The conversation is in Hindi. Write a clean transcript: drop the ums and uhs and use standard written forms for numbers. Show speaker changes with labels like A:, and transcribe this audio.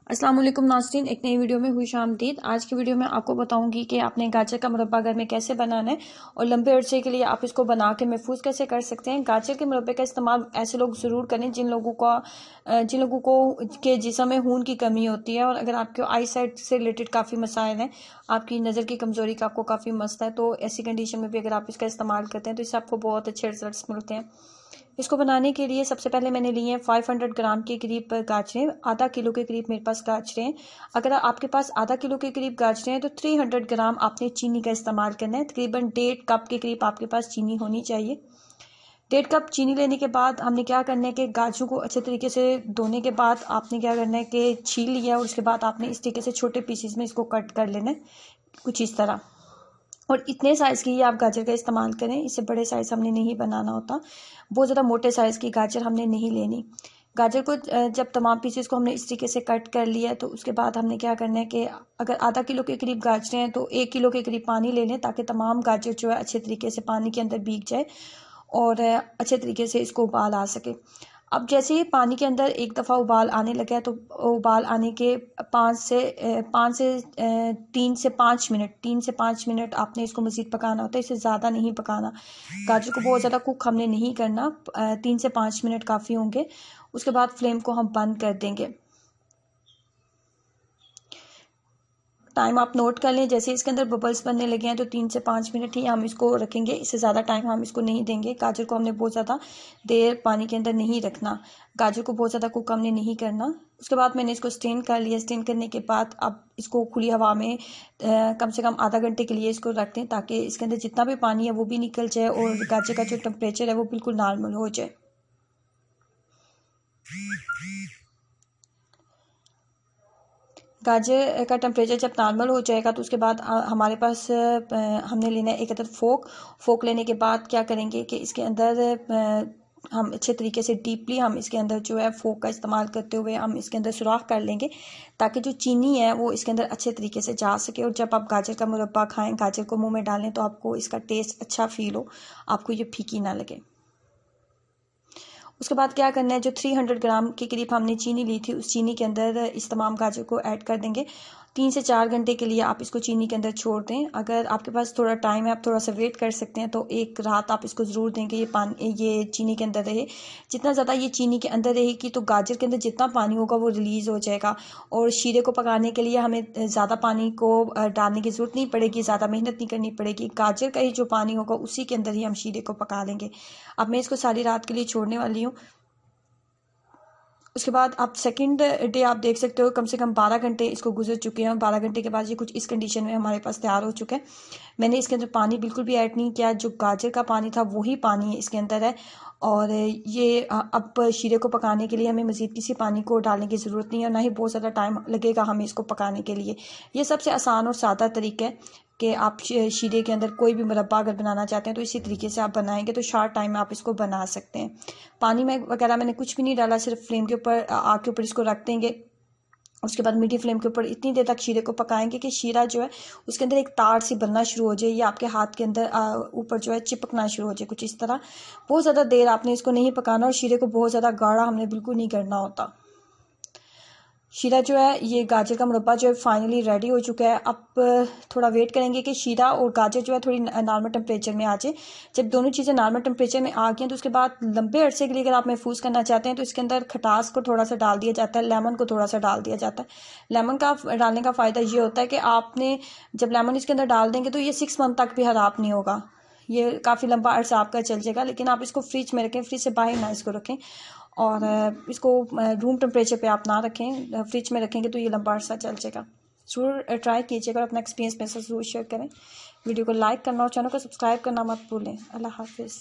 A: अस्सलाम वालेकुम नाज़रीन, एक नई वीडियो में हुई शामदीद। आज की वीडियो में आपको बताऊंगी कि आपने गाजर का मुरब्बा घर में कैसे बनाना है और लंबे अरसे के लिए आप इसको बना के महफूज कैसे कर सकते हैं। गाजर के मुरब्बे का इस्तेमाल ऐसे लोग ज़रूर करें जिन लोगों को के जिस्म में खून की कमी होती है, और अगर आपके आई साइट से रिलेटेड काफ़ी मसाइल हैं, आपकी नज़र की कमज़ोरी का आपको काफ़ी मसला है, तो ऐसी कंडीशन में भी अगर आप इसका इस्तेमाल करते हैं तो इससे आपको बहुत अच्छे रिजल्ट्स मिलते हैं। इसको बनाने के लिए सबसे पहले मैंने लिए हैं 500 ग्राम के करीब गाजरें। आधा किलो के करीब मेरे पास गाजरें हैं। अगर आपके पास आधा किलो के करीब गाजरें हैं तो 300 ग्राम आपने चीनी का इस्तेमाल करना है। तकरीबन 1.5 कप के करीब आपके पास चीनी होनी चाहिए। 1.5 कप चीनी लेने के बाद हमने क्या करना है कि गाजरों को अच्छे तरीके से धोने के बाद आपने क्या करना है कि छील लिया, और उसके बाद आपने इस तरीके से छोटे पीसेस में इसको कट कर लेना है, कुछ इस तरह। और इतने साइज़ की ही आप गाजर का इस्तेमाल करें, इससे बड़े साइज़ हमने नहीं बनाना होता। बहुत ज़्यादा मोटे साइज़ की गाजर हमने नहीं लेनी। गाजर को जब तमाम पीसेस को हमने इस तरीके से कट कर लिया है तो उसके बाद हमने क्या करना है कि अगर आधा किलो के करीब गाजरें हैं तो 1 किलो के करीब पानी ले लें, ताकि तमाम गाजर जो है अच्छे तरीके से पानी के अंदर भीग जाए और अच्छे तरीके से इसको उबाल आ सके। अब जैसे ही पानी के अंदर एक दफ़ा उबाल आने लगा है तो उबाल आने के 3 से 5 मिनट आपने इसको मज़ीद पकाना होता है, इससे ज़्यादा नहीं पकाना। गाजर को बहुत ज़्यादा कुक हमने नहीं करना, 3 से 5 मिनट काफ़ी होंगे। उसके बाद फ्लेम को हम बंद कर देंगे। टाइम आप नोट कर लें, जैसे इसके अंदर बबल्स बनने लगे हैं तो 3 से 5 मिनट ही हम इसको रखेंगे, इससे ज़्यादा टाइम हम इसको नहीं देंगे। गाजर को हमने बहुत ज़्यादा देर पानी के अंदर नहीं रखना, गाजर को बहुत ज़्यादा कुक हमने नहीं करना। उसके बाद मैंने इसको स्टेन कर लिया। स्टेन करने के बाद अब इसको खुली हवा में कम से कम आधा घंटे के लिए इसको रख दें, ताकि इसके अंदर जितना भी पानी है वो भी निकल जाए और गाजर का जो टेम्परेचर है वो बिल्कुल नॉर्मल हो जाए। गाजर का टेम्परेचर जब नॉर्मल हो जाएगा तो उसके बाद हमारे पास हमने लेना है एक अदद फोक लेने के बाद क्या करेंगे कि इसके अंदर हम अच्छे तरीके से डीपली हम इसके अंदर जो है फोक का इस्तेमाल करते हुए हम इसके अंदर सुराख कर लेंगे, ताकि जो चीनी है वो इसके अंदर अच्छे तरीके से जा सके, और जब आप गाजर का मुरब्बा खाएं, गाजर को मुंह में डालें तो आपको इसका टेस्ट अच्छा फील हो, आपको ये फीकी ना लगे। उसके बाद क्या करना है, जो 300 ग्राम के करीब हमने चीनी ली थी उस चीनी के अंदर इस तमाम गाजर को ऐड कर देंगे। 3 से 4 घंटे के लिए आप इसको चीनी के अंदर छोड़ दें। अगर आपके पास थोड़ा टाइम है, आप थोड़ा सा वेट कर सकते हैं, तो एक रात आप इसको ज़रूर दें कि ये चीनी के अंदर रहे। जितना ज़्यादा ये चीनी के अंदर रहेगी तो गाजर के अंदर जितना पानी होगा वो रिलीज़ हो जाएगा, और शीरे को पकाने के लिए हमें ज़्यादा पानी को डालने की ज़रूरत नहीं पड़ेगी, ज़्यादा मेहनत नहीं करनी पड़ेगी। गाजर का ही जो पानी होगा उसी के अंदर ही हम शीरे को पका लेंगे। अब मैं इसको सारी रात के लिए छोड़ने वाली हूँ। उसके बाद आप सेकंड डे आप देख सकते हो कम से कम 12 घंटे इसको गुजर चुके हैं, और 12 घंटे के बाद ये कुछ इस कंडीशन में हमारे पास तैयार हो चुका है। मैंने इसके अंदर पानी बिल्कुल भी ऐड नहीं किया, जो गाजर का पानी था वही पानी इसके अंदर है। और ये अब शीरे को पकाने के लिए हमें मज़ीद किसी पानी को डालने की ज़रूरत नहीं है, ना ही बहुत ज़्यादा टाइम लगेगा हमें इसको पकाने के लिए। ये सबसे आसान और सादा तरीका है कि आप शीरे के अंदर कोई भी मुरब्बा अगर बनाना चाहते हैं तो इसी तरीके से आप बनाएंगे तो शॉर्ट टाइम में आप इसको बना सकते हैं। पानी में वगैरह मैंने कुछ भी नहीं डाला, सिर्फ फ्लेम के ऊपर आग के ऊपर इसको रख देंगे। उसके बाद मीडियम फ्लेम के ऊपर इतनी देर तक शीरे को पकाएंगे कि शीरा जो है उसके अंदर एक तार सी बनना शुरू हो जाए, या आपके हाथ के अंदर ऊपर जो है चिपकना शुरू हो जाए, कुछ इस तरह। बहुत ज़्यादा देर आपने इसको नहीं पकाना, और शीरे को बहुत ज़्यादा गाढ़ा हमने बिल्कुल नहीं करना होता। शीरा जो है, ये गाजर का मुरब्बा जो है फाइनली रेडी हो चुका है। अब थोड़ा वेट करेंगे कि शीरा और गाजर जो है थोड़ी नॉर्मल टेम्परेचर में आ जाए। जब दोनों चीज़ें नॉर्मल टेम्परेचर में आ गई हैं तो उसके बाद लंबे अरसे के लिए अगर आप महफूज करना चाहते हैं तो इसके अंदर खटास को थोड़ा सा डाल दिया जाता है, लेमन को थोड़ा सा डाल दिया जाता है। लेमन का डालने का फ़ायदा ये होता है कि आपने जब लेमन इसके अंदर डाल देंगे तो ये 6 मंथ तक भी ख़राब नहीं होगा, ये काफ़ी लंबा अरसा आपका चल जाएगा। लेकिन आप इसको फ्रिज में रखें, फ्रिज से बाहर ना इसको रखें, और इसको रूम टेम्परेचर पे आप ना रखें, फ्रिज में रखेंगे तो ये लंबा अरसा चल जाएगा। ज़रूर ट्राई कीजिएगा और अपना एक्सपीरियंस मेरे साथ ज़रूर शेयर करें। वीडियो को लाइक करना और चैनल को सब्सक्राइब करना मत भूलें। अल्लाह हाफिज़।